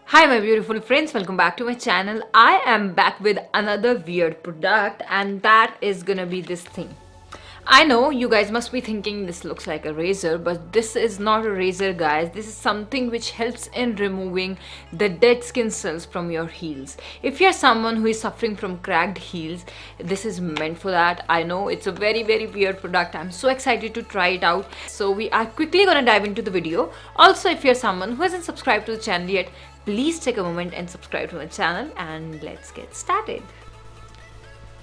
Hi my beautiful friends, welcome back to my channel. I am back with another weird product, and that is gonna be this thing. I know you guys must be thinking this looks like a razor, but this is not a razor, guys. This is something which helps in removing the dead skin cells from your heels. If you're someone who is suffering from cracked heels, this is meant for that. I know it's a very weird product. I'm so excited to try it out. So we are quickly gonna dive into the video. Also, if you're someone who hasn't subscribed to the channel yet, please take a moment and subscribe to my channel, and let's get started.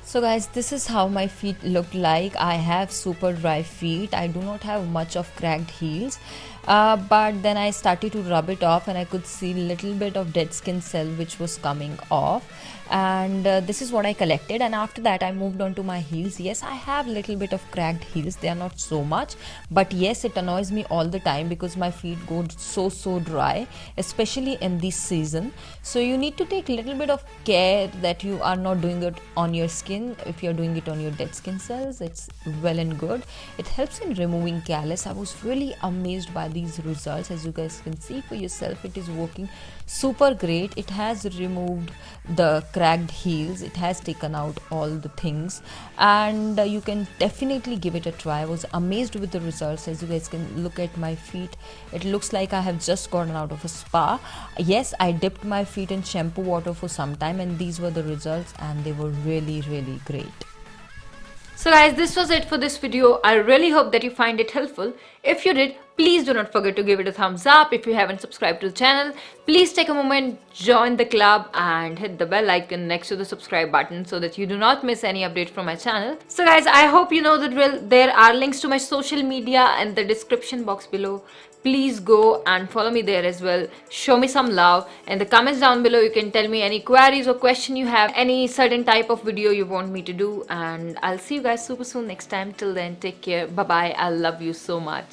So guys, this is how my feet look like. I have super dry feet. I do not have much of cracked heels, but then I started to rub it off and I could see little bit of dead skin cell which was coming off, and this is what I collected. And after that I moved on to my heels. Yes, I have little bit of cracked heels. They are not so much, but yes, it annoys me all the time because my feet go so dry, especially in this season. So you need to take little bit of care that you are not doing it on your skin. If you're doing it on your dead skin cells, it's well and good. It helps in removing callus. I was really amazed by these results. As you guys can see for yourself, it is working super great. It has removed the cracked heels, it has taken out all the things, and you can definitely give it a try. I was amazed with the results. As you guys can look at my feet, it looks like I have just gotten out of a spa. Yes, I dipped my feet in shampoo water for some time, and these were the results, and they were really great. So guys, this was it for this video. I really hope that you find it helpful. If you did, please do not forget to give it a thumbs up. If you haven't subscribed to the channel, please take a moment, join the club, and hit the bell icon next to the subscribe button so that you do not miss any update from my channel. So guys, I hope you know the drill. There are links to my social media in the description box below. Please go and follow me there as well. Show me some love. In the comments down below, you can tell me any queries or question you have, any certain type of video you want me to do, and I'll see you guys super soon next time. Till then, take care. Bye bye. I love you so much.